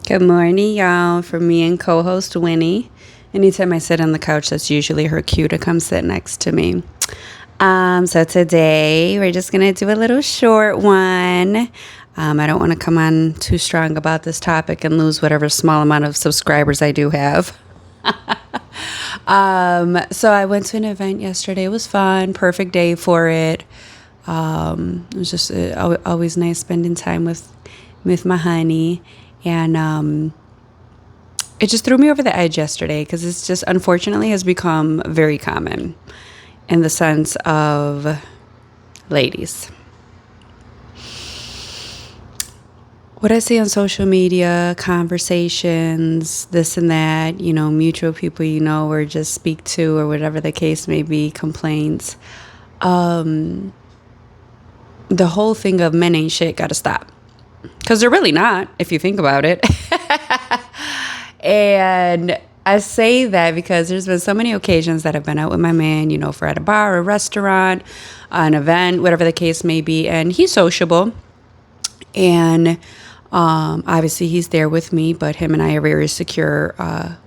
Good morning, y'all. From me and co-host Winnie. Anytime I sit on the couch, that's usually her cue to come sit next to me. So today we're just gonna do a little short one. I don't want to come on too strong about this topic and lose whatever small amount of subscribers I do have. So I went to an event yesterday. It was fun. Perfect day for it. It was just always nice spending time with my honey. And it just threw me over the edge yesterday because it's just unfortunately has become very common in the sense of ladies. What I see on social media, conversations, this and that, mutual people or just speak to or whatever the case may be, complaints. The whole thing of men ain't shit gotta stop. Because they're really not, if you think about it. And I say that because there's been so many occasions that I've been out with my man, for at a bar, a restaurant, an event, whatever the case may be. And he's sociable. And obviously he's there with me, but him and I are very secure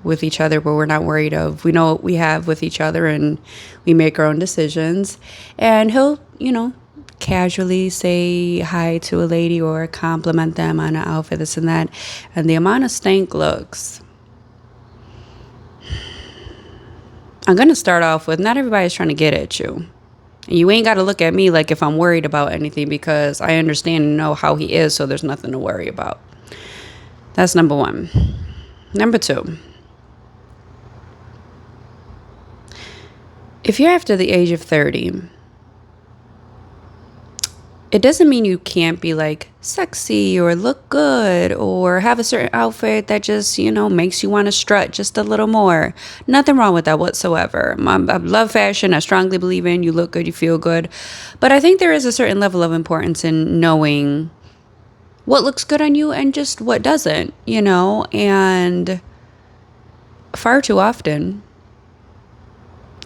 with each other, where we're not worried of, we know what we have with each other and we make our own decisions. And he'll, casually say hi to a lady or compliment them on an outfit, this and that. And the amount of stank looks. I'm going to start off with, not everybody's trying to get at you. And you ain't got to look at me like if I'm worried about anything, because I understand and know how he is, so there's nothing to worry about. That's number one. Number two. If you're after the age of 30, it doesn't mean you can't be like sexy or look good or have a certain outfit that just, makes you want to strut just a little more. Nothing wrong with that whatsoever. I love fashion. I strongly believe in you look good, you feel good. But I think there is a certain level of importance in knowing what looks good on you and just what doesn't, and far too often,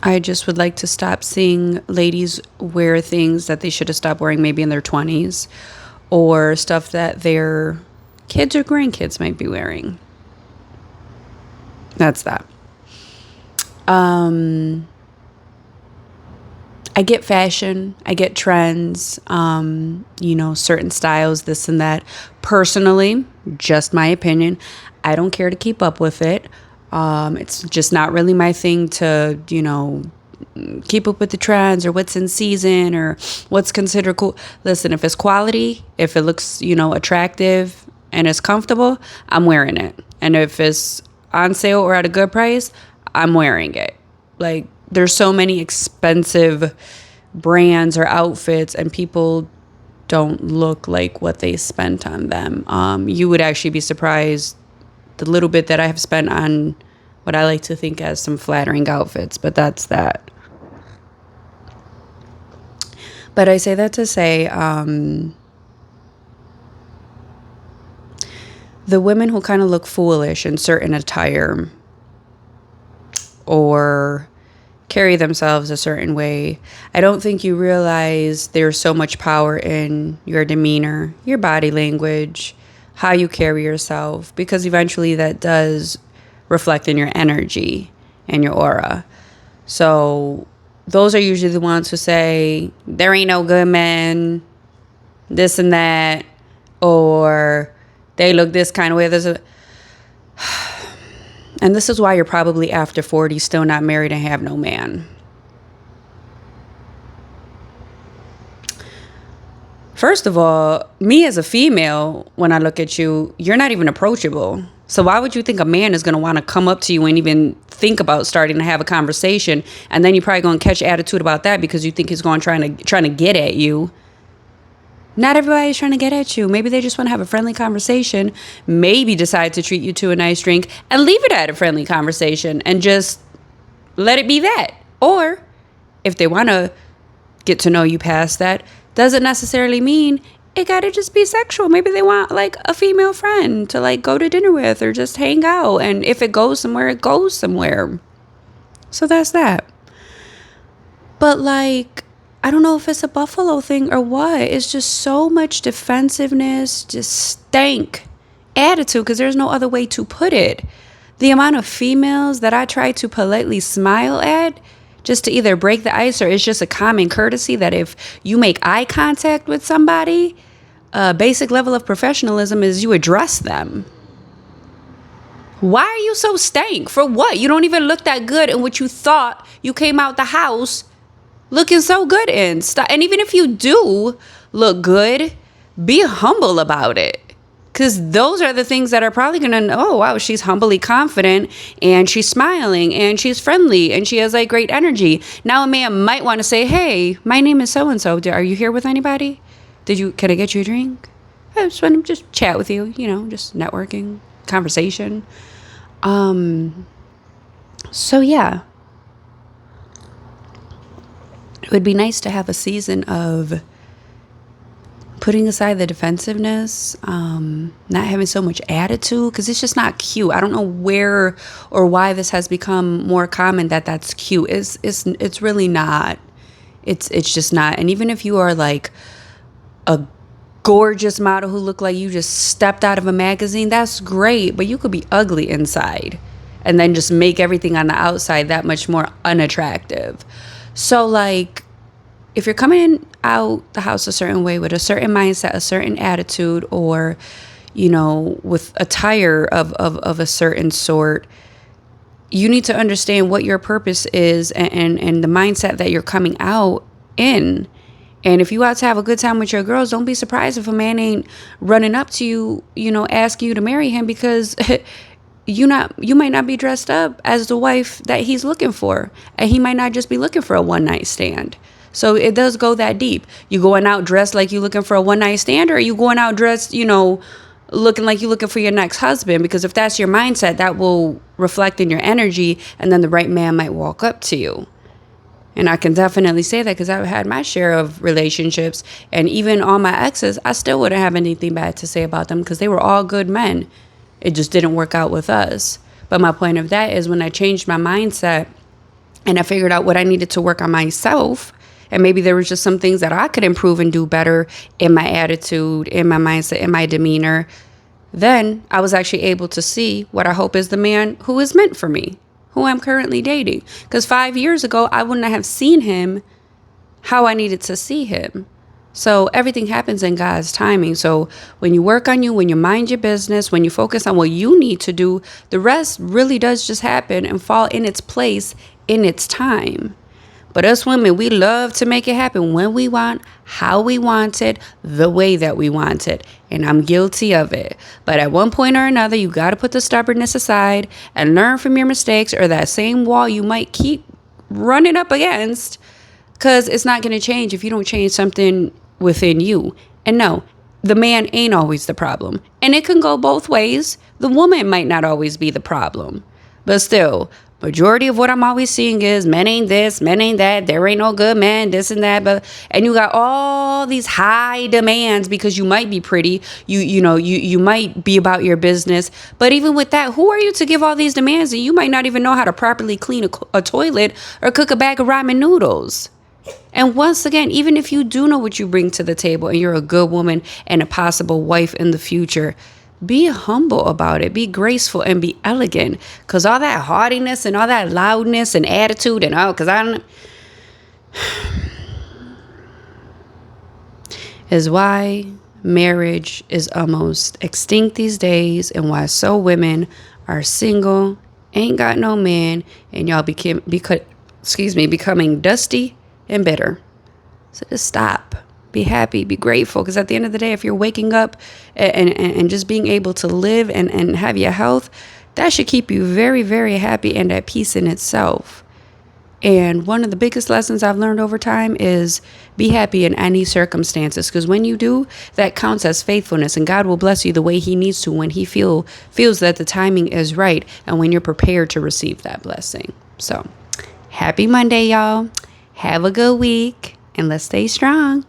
I just would like to stop seeing ladies wear things that they should have stopped wearing maybe in their 20s, or stuff that their kids or grandkids might be wearing. That's that. I get fashion. I get trends, certain styles, this and that. Personally, just my opinion, I don't care to keep up with it. It's just not really my thing to, keep up with the trends or what's in season or what's considered cool. Listen, if it's quality, if it looks, attractive and it's comfortable, I'm wearing it. And if it's on sale or at a good price, I'm wearing it. Like, there's so many expensive brands or outfits, and people don't look like what they spent on them. You would actually be surprised the little bit that I have spent on what I like to think as some flattering outfits, but that's that. But I say that to say, the women who kind of look foolish in certain attire or carry themselves a certain way, I don't think you realize there's so much power in your demeanor, your body language, how you carry yourself, because eventually that does reflect in your energy and your aura. So those are usually the ones who say, there ain't no good men, this and that, or they look this kind of way. And this is why you're probably after 40, still not married and have no man. First of all, me as a female, when I look at you, you're not even approachable. So why would you think a man is going to want to come up to you and even think about starting to have a conversation? And then you're probably going to catch attitude about that because you think he's going trying to get at you. Not everybody's trying to get at you. Maybe they just want to have a friendly conversation, maybe decide to treat you to a nice drink and leave it at a friendly conversation and just let it be that. Or if they want to get to know you past that, doesn't necessarily mean it gotta just be sexual. Maybe they want like a female friend to like go to dinner with or just hang out. And if it goes somewhere, it goes somewhere. So that's that. But like, I don't know if it's a Buffalo thing or what. It's just so much defensiveness, just stank attitude, because there's no other way to put it. The amount of females that I try to politely smile at just to either break the ice, or it's just a common courtesy that if you make eye contact with somebody, a basic level of professionalism is you address them. Why are you so stank? For what? You don't even look that good in what you thought you came out the house looking so good in. And even if you do look good, be humble about it. Because those are the things that are probably going to know, oh, wow, she's humbly confident and she's smiling and she's friendly and she has like great energy. Now a man might want to say, hey, my name is so-and-so. Are you here with anybody? Can I get you a drink? I just want to just chat with you, just networking, conversation. So yeah, it would be nice to have a season of putting aside the defensiveness, not having so much attitude, because it's just not cute. I don't know where or why this has become more common that's cute. It's really not. It's just not. And even if you are like a gorgeous model who look like you just stepped out of a magazine, that's great, but you could be ugly inside and then just make everything on the outside that much more unattractive. So like, if you're coming out the house a certain way with a certain mindset, a certain attitude, or, with attire of a certain sort, you need to understand what your purpose is and the mindset that you're coming out in. And if you out to have a good time with your girls, don't be surprised if a man ain't running up to you, asking you to marry him, because you might not be dressed up as the wife that he's looking for. And he might not just be looking for a one-night stand. So it does go that deep. You going out dressed like you looking for a one-night stand, or are you going out dressed, looking like you looking for your next husband? Because if that's your mindset, that will reflect in your energy, and then the right man might walk up to you. And I can definitely say that because I've had my share of relationships, and even all my exes, I still wouldn't have anything bad to say about them because they were all good men. It just didn't work out with us. But my point of that is when I changed my mindset and I figured out what I needed to work on myself, and maybe there was just some things that I could improve and do better in my attitude, in my mindset, in my demeanor, then I was actually able to see what I hope is the man who is meant for me, who I'm currently dating. Because 5 years ago, I wouldn't have seen him how I needed to see him. So everything happens in God's timing. So when you work on you, when you mind your business, when you focus on what you need to do, the rest really does just happen and fall in its place in its time. But us women, we love to make it happen when we want, how we want it, the way that we want it. And I'm guilty of it. But at one point or another, you got to put the stubbornness aside and learn from your mistakes, or that same wall you might keep running up against, because it's not going to change if you don't change something within you. And no, the man ain't always the problem. And it can go both ways. The woman might not always be the problem. But still, majority of what I'm always seeing is men ain't this, men ain't that, there ain't no good man, this and that. And you got all these high demands because you might be pretty, you might be about your business. But even with that, who are you to give all these demands? And you might not even know how to properly clean a toilet or cook a bag of ramen noodles. And once again, even if you do know what you bring to the table and you're a good woman and a possible wife in the future, be humble about it, be graceful, and be elegant. Because all that haughtiness and all that loudness and attitude and is why marriage is almost extinct these days, and why so women are single, ain't got no man, and y'all becoming dusty and bitter. So just stop. Be happy, be grateful, because at the end of the day, if you're waking up and just being able to live and have your health, that should keep you very, very happy and at peace in itself. And one of the biggest lessons I've learned over time is be happy in any circumstances, because when you do, that counts as faithfulness, and God will bless you the way he needs to when he feels that the timing is right and when you're prepared to receive that blessing. So happy Monday, y'all. Have a good week, and let's stay strong.